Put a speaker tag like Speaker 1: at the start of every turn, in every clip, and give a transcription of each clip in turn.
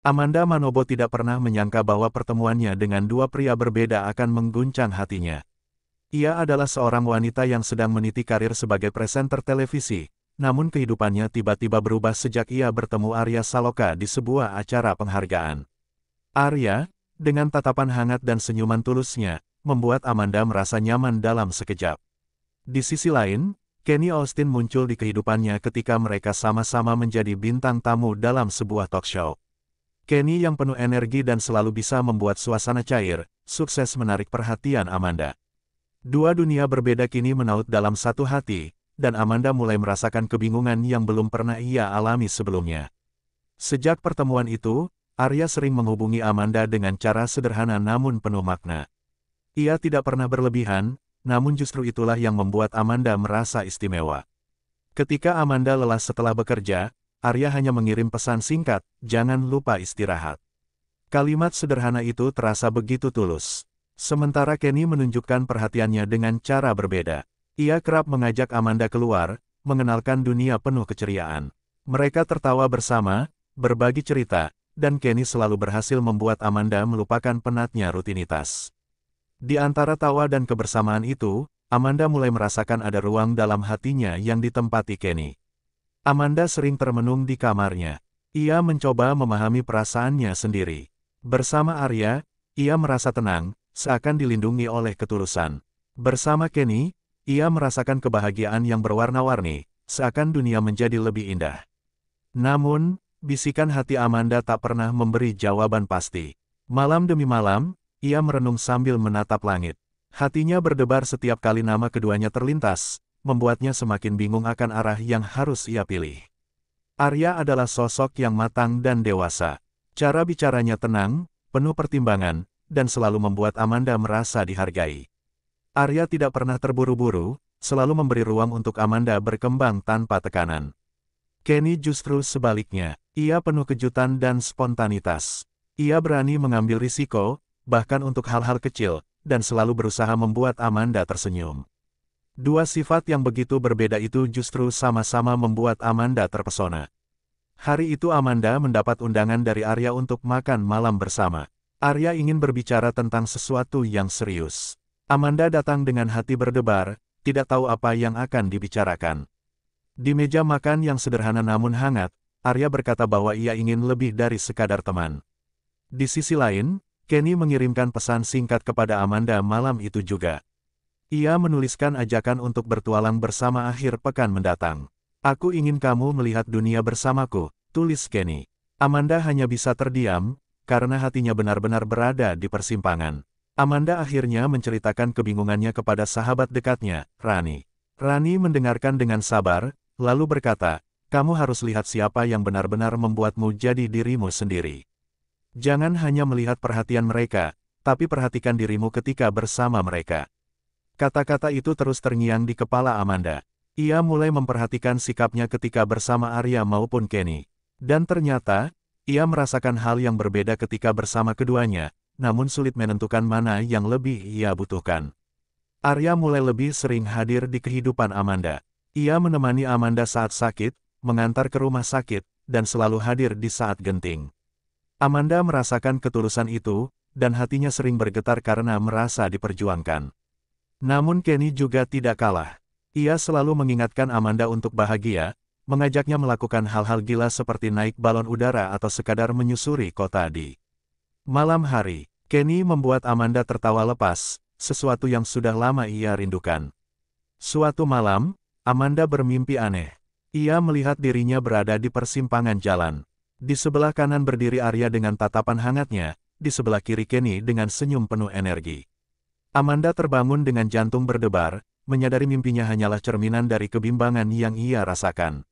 Speaker 1: Amanda Manobo tidak pernah menyangka bahwa pertemuannya dengan dua pria berbeda akan mengguncang hatinya. Ia adalah seorang wanita yang sedang meniti karir sebagai presenter televisi, namun kehidupannya tiba-tiba berubah sejak ia bertemu Arya Saloka di sebuah acara penghargaan. Arya, dengan tatapan hangat dan senyuman tulusnya, membuat Amanda merasa nyaman dalam sekejap. Di sisi lain, Kenny Austin muncul di kehidupannya ketika mereka sama-sama menjadi bintang tamu dalam sebuah talk show. Kenny yang penuh energi dan selalu bisa membuat suasana cair, sukses menarik perhatian Amanda. Dua dunia berbeda kini menaut dalam satu hati, dan Amanda mulai merasakan kebingungan yang belum pernah ia alami sebelumnya. Sejak pertemuan itu, Arya sering menghubungi Amanda dengan cara sederhana namun penuh makna. Ia tidak pernah berlebihan, namun justru itulah yang membuat Amanda merasa istimewa. Ketika Amanda lelah setelah bekerja, Arya hanya mengirim pesan singkat, "Jangan lupa istirahat." Kalimat sederhana itu terasa begitu tulus. Sementara Kenny menunjukkan perhatiannya dengan cara berbeda. Ia kerap mengajak Amanda keluar, mengenalkan dunia penuh keceriaan. Mereka tertawa bersama, berbagi cerita, dan Kenny selalu berhasil membuat Amanda melupakan penatnya rutinitas. Di antara tawa dan kebersamaan itu, Amanda mulai merasakan ada ruang dalam hatinya yang ditempati Kenny. Amanda sering termenung di kamarnya. Ia mencoba memahami perasaannya sendiri. Bersama Arya, ia merasa tenang, seakan dilindungi oleh ketulusan. Bersama Kenny, ia merasakan kebahagiaan yang berwarna-warni, seakan dunia menjadi lebih indah. Namun, bisikan hati Amanda tak pernah memberi jawaban pasti. Malam demi malam, ia merenung sambil menatap langit. Hatinya berdebar setiap kali nama keduanya terlintas, membuatnya semakin bingung akan arah yang harus ia pilih. Arya adalah sosok yang matang dan dewasa. Cara bicaranya tenang, penuh pertimbangan, dan selalu membuat Amanda merasa dihargai. Arya tidak pernah terburu-buru, selalu memberi ruang untuk Amanda berkembang tanpa tekanan. Kenny justru sebaliknya, ia penuh kejutan dan spontanitas. Ia berani mengambil risiko, bahkan untuk hal-hal kecil, dan selalu berusaha membuat Amanda tersenyum. Dua sifat yang begitu berbeda itu justru sama-sama membuat Amanda terpesona. Hari itu Amanda mendapat undangan dari Arya untuk makan malam bersama. Arya ingin berbicara tentang sesuatu yang serius. Amanda datang dengan hati berdebar, tidak tahu apa yang akan dibicarakan. Di meja makan yang sederhana namun hangat, Arya berkata bahwa ia ingin lebih dari sekadar teman. Di sisi lain, Kenny mengirimkan pesan singkat kepada Amanda malam itu juga. Ia menuliskan ajakan untuk bertualang bersama akhir pekan mendatang. "Aku ingin kamu melihat dunia bersamaku," tulis Kenny. Amanda hanya bisa terdiam, karena hatinya benar-benar berada di persimpangan. Amanda akhirnya menceritakan kebingungannya kepada sahabat dekatnya, Rani. Rani mendengarkan dengan sabar, lalu berkata, "Kamu harus lihat siapa yang benar-benar membuatmu jadi dirimu sendiri. Jangan hanya melihat perhatian mereka, tapi perhatikan dirimu ketika bersama mereka." Kata-kata itu terus terngiang di kepala Amanda. Ia mulai memperhatikan sikapnya ketika bersama Arya maupun Kenny. Dan ternyata, ia merasakan hal yang berbeda ketika bersama keduanya, namun sulit menentukan mana yang lebih ia butuhkan. Arya mulai lebih sering hadir di kehidupan Amanda. Ia menemani Amanda saat sakit, mengantar ke rumah sakit, dan selalu hadir di saat genting. Amanda merasakan ketulusan itu, dan hatinya sering bergetar karena merasa diperjuangkan. Namun Kenny juga tidak kalah. Ia selalu mengingatkan Amanda untuk bahagia, mengajaknya melakukan hal-hal gila seperti naik balon udara atau sekadar menyusuri kota di malam hari. Kenny membuat Amanda tertawa lepas, sesuatu yang sudah lama ia rindukan. Suatu malam, Amanda bermimpi aneh. Ia melihat dirinya berada di persimpangan jalan. Di sebelah kanan berdiri Arya dengan tatapan hangatnya, di sebelah kiri Kenny dengan senyum penuh energi. Amanda terbangun dengan jantung berdebar, menyadari mimpinya hanyalah cerminan dari kebimbangan yang ia rasakan.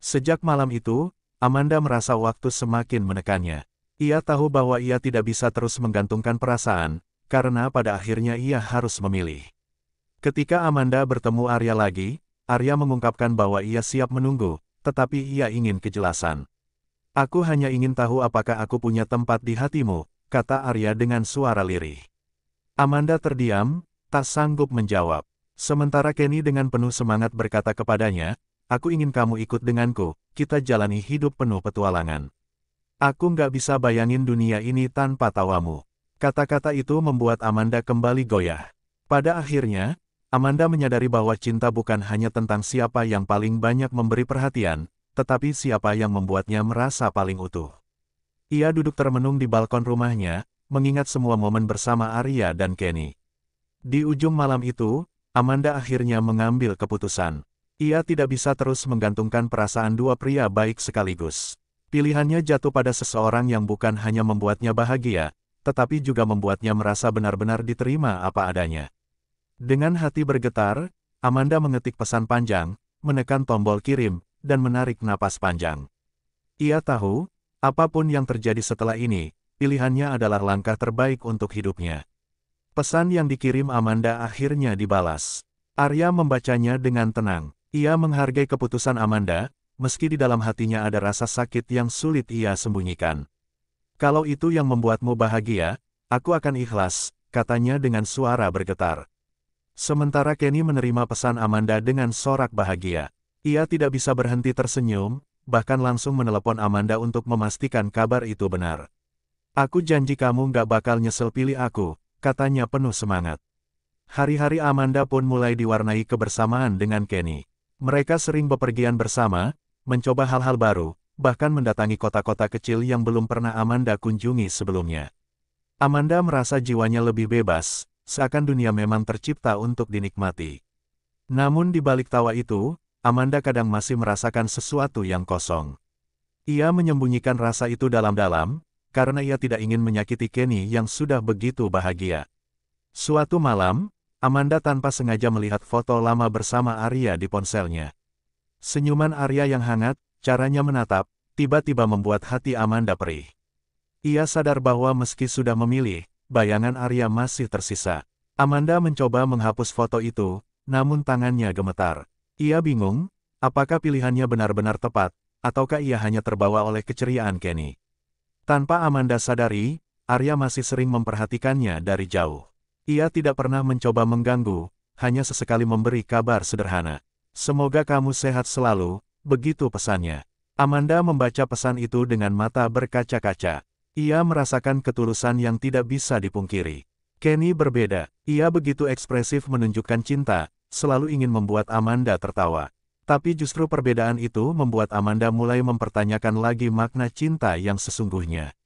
Speaker 1: Sejak malam itu, Amanda merasa waktu semakin menekannya. Ia tahu bahwa ia tidak bisa terus menggantungkan perasaan, karena pada akhirnya ia harus memilih. Ketika Amanda bertemu Arya lagi, Arya mengungkapkan bahwa ia siap menunggu, tetapi ia ingin kejelasan. "Aku hanya ingin tahu apakah aku punya tempat di hatimu," kata Arya dengan suara lirih. Amanda terdiam, tak sanggup menjawab. Sementara Kenny dengan penuh semangat berkata kepadanya, "Aku ingin kamu ikut denganku, kita jalani hidup penuh petualangan." Aku nggak bisa bayangin dunia ini tanpa tawamu. Kata-kata itu membuat Amanda kembali goyah. Pada akhirnya, Amanda menyadari bahwa cinta bukan hanya tentang siapa yang paling banyak memberi perhatian, tetapi siapa yang membuatnya merasa paling utuh. Ia duduk termenung di balkon rumahnya, mengingat semua momen bersama Arya dan Kenny. Di ujung malam itu, Amanda akhirnya mengambil keputusan. Ia tidak bisa terus menggantungkan perasaan dua pria baik sekaligus. Pilihannya jatuh pada seseorang yang bukan hanya membuatnya bahagia, tetapi juga membuatnya merasa benar-benar diterima apa adanya. Dengan hati bergetar, Amanda mengetik pesan panjang, menekan tombol kirim, dan menarik napas panjang. Ia tahu, apapun yang terjadi setelah ini, pilihannya adalah langkah terbaik untuk hidupnya. Pesan yang dikirim Amanda akhirnya dibalas. Arya membacanya dengan tenang. Ia menghargai keputusan Amanda, meski di dalam hatinya ada rasa sakit yang sulit ia sembunyikan. Kalau itu yang membuatmu bahagia, aku akan ikhlas, katanya dengan suara bergetar. Sementara Kenny menerima pesan Amanda dengan sorak bahagia. Ia tidak bisa berhenti tersenyum, bahkan langsung menelepon Amanda untuk memastikan kabar itu benar. Aku janji kamu nggak bakal nyesel pilih aku, katanya penuh semangat. Hari-hari Amanda pun mulai diwarnai kebersamaan dengan Kenny. Mereka sering bepergian bersama, mencoba hal-hal baru, bahkan mendatangi kota-kota kecil yang belum pernah Amanda kunjungi sebelumnya. Amanda merasa jiwanya lebih bebas, seakan dunia memang tercipta untuk dinikmati. Namun di balik tawa itu, Amanda kadang masih merasakan sesuatu yang kosong. Ia menyembunyikan rasa itu dalam-dalam, karena ia tidak ingin menyakiti Kenny yang sudah begitu bahagia. Suatu malam, Amanda tanpa sengaja melihat foto lama bersama Arya di ponselnya. Senyuman Arya yang hangat, caranya menatap, tiba-tiba membuat hati Amanda perih. Ia sadar bahwa meski sudah memilih, bayangan Arya masih tersisa. Amanda mencoba menghapus foto itu, namun tangannya gemetar. Ia bingung, apakah pilihannya benar-benar tepat, ataukah ia hanya terbawa oleh keceriaan Kenny. Tanpa Amanda sadari, Arya masih sering memperhatikannya dari jauh. Ia tidak pernah mencoba mengganggu, hanya sesekali memberi kabar sederhana. Semoga kamu sehat selalu, begitu pesannya. Amanda membaca pesan itu dengan mata berkaca-kaca. Ia merasakan ketulusan yang tidak bisa dipungkiri. Kenny berbeda, ia begitu ekspresif menunjukkan cinta, selalu ingin membuat Amanda tertawa. Tapi justru perbedaan itu membuat Amanda mulai mempertanyakan lagi makna cinta yang sesungguhnya.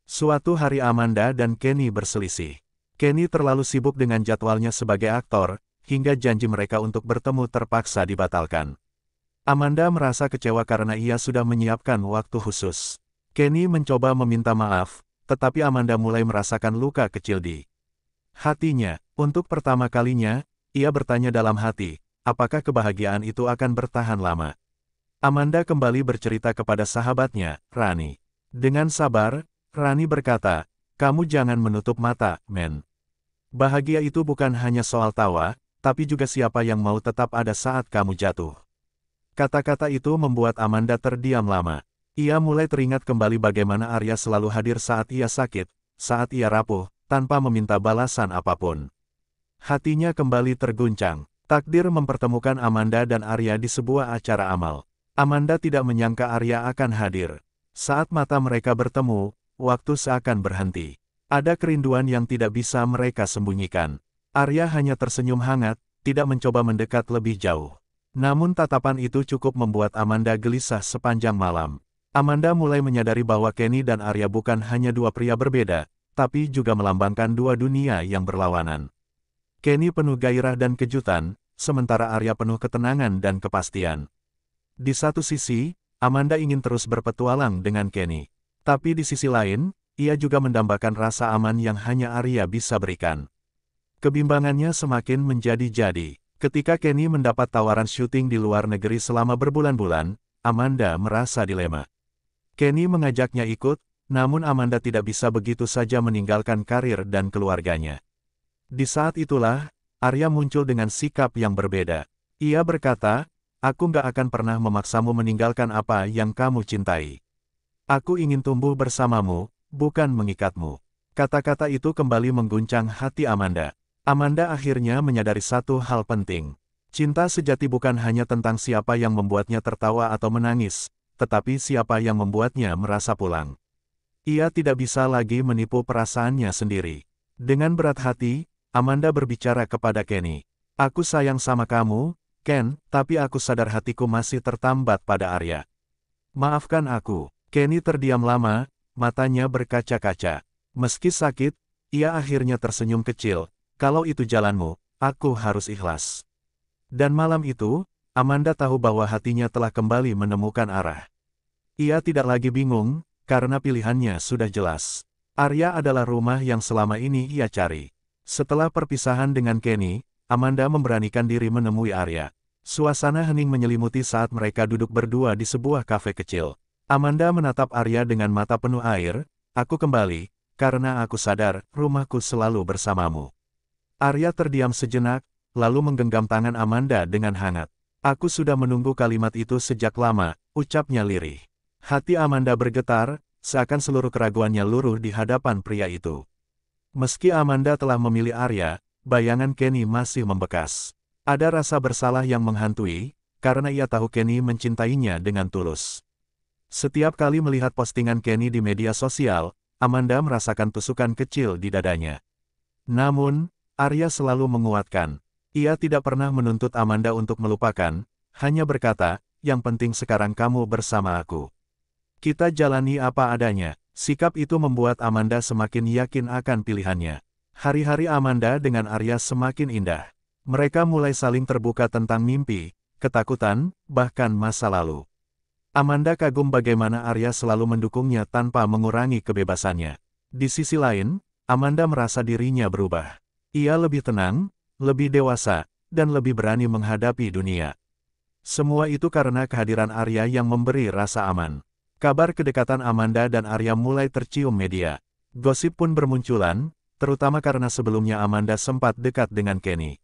Speaker 1: Suatu hari Amanda dan Kenny berselisih. Kenny terlalu sibuk dengan jadwalnya sebagai aktor, hingga janji mereka untuk bertemu terpaksa dibatalkan. Amanda merasa kecewa karena ia sudah menyiapkan waktu khusus. Kenny mencoba meminta maaf, tetapi Amanda mulai merasakan luka kecil di hatinya. Untuk pertama kalinya, ia bertanya dalam hati, apakah kebahagiaan itu akan bertahan lama? Amanda kembali bercerita kepada sahabatnya, Rani. Dengan sabar, Rani berkata, kamu jangan menutup mata, men. Bahagia itu bukan hanya soal tawa, tapi juga siapa yang mau tetap ada saat kamu jatuh. Kata-kata itu membuat Amanda terdiam lama. Ia mulai teringat kembali bagaimana Arya selalu hadir saat ia sakit, saat ia rapuh, tanpa meminta balasan apapun. Hatinya kembali terguncang. Takdir mempertemukan Amanda dan Arya di sebuah acara amal. Amanda tidak menyangka Arya akan hadir. Saat mata mereka bertemu, waktu seakan berhenti. Ada kerinduan yang tidak bisa mereka sembunyikan. Arya hanya tersenyum hangat, tidak mencoba mendekat lebih jauh. Namun tatapan itu cukup membuat Amanda gelisah sepanjang malam. Amanda mulai menyadari bahwa Kenny dan Arya bukan hanya dua pria berbeda, tapi juga melambangkan dua dunia yang berlawanan. Kenny penuh gairah dan kejutan, sementara Arya penuh ketenangan dan kepastian. Di satu sisi, Amanda ingin terus berpetualang dengan Kenny. Tapi di sisi lain, ia juga mendambakan rasa aman yang hanya Arya bisa berikan. Kebimbangannya semakin menjadi-jadi. Ketika Kenny mendapat tawaran syuting di luar negeri selama berbulan-bulan, Amanda merasa dilema. Kenny mengajaknya ikut, namun Amanda tidak bisa begitu saja meninggalkan karir dan keluarganya. Di saat itulah, Arya muncul dengan sikap yang berbeda. Ia berkata, aku nggak akan pernah memaksamu meninggalkan apa yang kamu cintai. Aku ingin tumbuh bersamamu, bukan mengikatmu. Kata-kata itu kembali mengguncang hati Amanda. Amanda akhirnya menyadari satu hal penting. Cinta sejati bukan hanya tentang siapa yang membuatnya tertawa atau menangis, tetapi siapa yang membuatnya merasa pulang. Ia tidak bisa lagi menipu perasaannya sendiri. Dengan berat hati, Amanda berbicara kepada Kenny. Aku sayang sama kamu, Ken, tapi aku sadar hatiku masih tertambat pada Arya. Maafkan aku. Kenny terdiam lama, matanya berkaca-kaca. Meski sakit, ia akhirnya tersenyum kecil. Kalau itu jalanmu, aku harus ikhlas. Dan malam itu, Amanda tahu bahwa hatinya telah kembali menemukan arah. Ia tidak lagi bingung, karena pilihannya sudah jelas. Arya adalah rumah yang selama ini ia cari. Setelah perpisahan dengan Kenny, Amanda memberanikan diri menemui Arya. Suasana hening menyelimuti saat mereka duduk berdua di sebuah kafe kecil. Amanda menatap Arya dengan mata penuh air. Aku kembali, karena aku sadar, rumahku selalu bersamamu. Arya terdiam sejenak, lalu menggenggam tangan Amanda dengan hangat. Aku sudah menunggu kalimat itu sejak lama, ucapnya lirih. Hati Amanda bergetar, seakan seluruh keraguannya luruh di hadapan pria itu. Meski Amanda telah memilih Arya, bayangan Kenny masih membekas. Ada rasa bersalah yang menghantui, karena ia tahu Kenny mencintainya dengan tulus. Setiap kali melihat postingan Kenny di media sosial, Amanda merasakan tusukan kecil di dadanya. Namun, Arya selalu menguatkan. Ia tidak pernah menuntut Amanda untuk melupakan, hanya berkata, yang penting sekarang kamu bersama aku. Kita jalani apa adanya. Sikap itu membuat Amanda semakin yakin akan pilihannya. Hari-hari Amanda dengan Arya semakin indah. Mereka mulai saling terbuka tentang mimpi, ketakutan, bahkan masa lalu. Amanda kagum bagaimana Arya selalu mendukungnya tanpa mengurangi kebebasannya. Di sisi lain, Amanda merasa dirinya berubah. Ia lebih tenang, lebih dewasa, dan lebih berani menghadapi dunia. Semua itu karena kehadiran Arya yang memberi rasa aman. Kabar kedekatan Amanda dan Arya mulai tercium media. Gosip pun bermunculan, terutama karena sebelumnya Amanda sempat dekat dengan Kenny.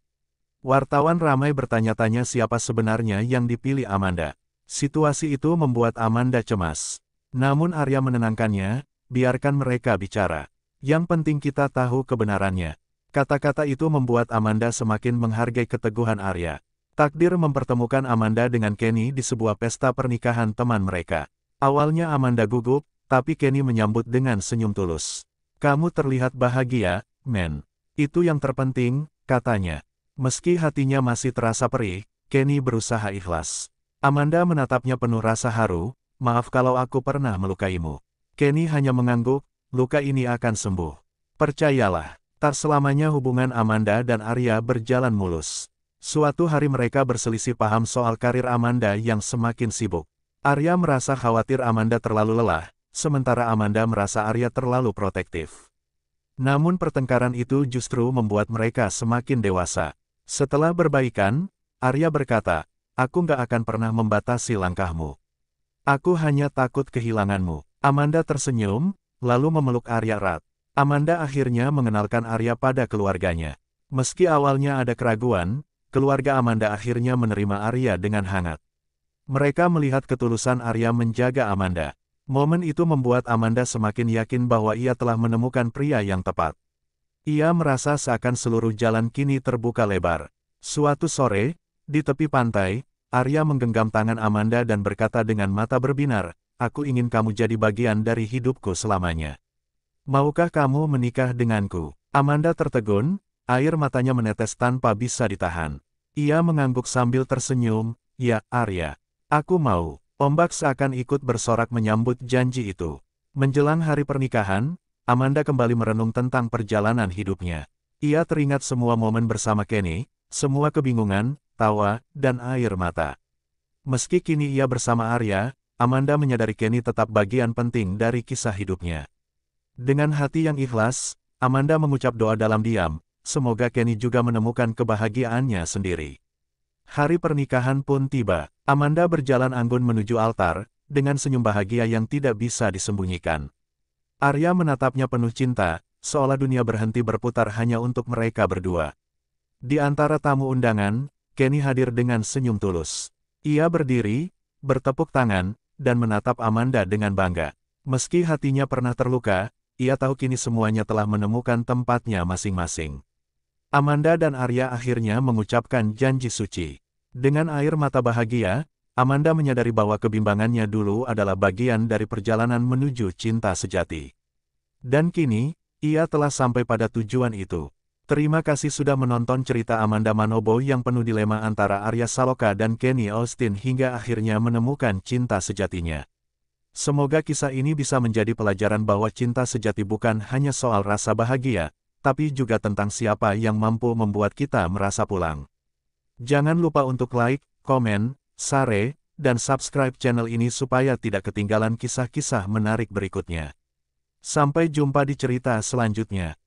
Speaker 1: Wartawan ramai bertanya-tanya siapa sebenarnya yang dipilih Amanda. Situasi itu membuat Amanda cemas. Namun Arya menenangkannya, biarkan mereka bicara. Yang penting kita tahu kebenarannya. Kata-kata itu membuat Amanda semakin menghargai keteguhan Arya. Takdir mempertemukan Amanda dengan Kenny di sebuah pesta pernikahan teman mereka. Awalnya Amanda gugup, tapi Kenny menyambut dengan senyum tulus. Kamu terlihat bahagia, men. Itu yang terpenting, katanya. Meski hatinya masih terasa perih, Kenny berusaha ikhlas. Amanda menatapnya penuh rasa haru, maaf kalau aku pernah melukaimu. Kenny hanya mengangguk, luka ini akan sembuh. Percayalah, tak selamanya hubungan Amanda dan Arya berjalan mulus. Suatu hari mereka berselisih paham soal karir Amanda yang semakin sibuk. Arya merasa khawatir Amanda terlalu lelah, sementara Amanda merasa Arya terlalu protektif. Namun pertengkaran itu justru membuat mereka semakin dewasa. Setelah berbaikan, Arya berkata, aku nggak akan pernah membatasi langkahmu. Aku hanya takut kehilanganmu. Amanda tersenyum, lalu memeluk Arya erat. Amanda akhirnya mengenalkan Arya pada keluarganya. Meski awalnya ada keraguan, keluarga Amanda akhirnya menerima Arya dengan hangat. Mereka melihat ketulusan Arya menjaga Amanda. Momen itu membuat Amanda semakin yakin bahwa ia telah menemukan pria yang tepat. Ia merasa seakan seluruh jalan kini terbuka lebar. Suatu sore, di tepi pantai, Arya menggenggam tangan Amanda dan berkata dengan mata berbinar, aku ingin kamu jadi bagian dari hidupku selamanya. Maukah kamu menikah denganku? Amanda tertegun, air matanya menetes tanpa bisa ditahan. Ia mengangguk sambil tersenyum, ya, Arya. Aku mau. Ombak seakan ikut bersorak menyambut janji itu. Menjelang hari pernikahan, Amanda kembali merenung tentang perjalanan hidupnya. Ia teringat semua momen bersama Kenny, semua kebingungan, tawa, dan air mata. Meski kini ia bersama Arya, Amanda menyadari Kenny tetap bagian penting dari kisah hidupnya. Dengan hati yang ikhlas, Amanda mengucap doa dalam diam, semoga Kenny juga menemukan kebahagiaannya sendiri. Hari pernikahan pun tiba. Amanda berjalan anggun menuju altar, dengan senyum bahagia yang tidak bisa disembunyikan. Arya menatapnya penuh cinta, seolah dunia berhenti berputar hanya untuk mereka berdua. Di antara tamu undangan, Kenny hadir dengan senyum tulus. Ia berdiri, bertepuk tangan, dan menatap Amanda dengan bangga. Meski hatinya pernah terluka, ia tahu kini semuanya telah menemukan tempatnya masing-masing. Amanda dan Arya akhirnya mengucapkan janji suci. Dengan air mata bahagia, Amanda menyadari bahwa kebimbangannya dulu adalah bagian dari perjalanan menuju cinta sejati. Dan kini, ia telah sampai pada tujuan itu. Terima kasih sudah menonton cerita Amanda Manobo yang penuh dilema antara Arya Saloka dan Kenny Austin hingga akhirnya menemukan cinta sejatinya. Semoga kisah ini bisa menjadi pelajaran bahwa cinta sejati bukan hanya soal rasa bahagia, tapi juga tentang siapa yang mampu membuat kita merasa pulang. Jangan lupa untuk like, komen, share, dan subscribe channel ini supaya tidak ketinggalan kisah-kisah menarik berikutnya. Sampai jumpa di cerita selanjutnya.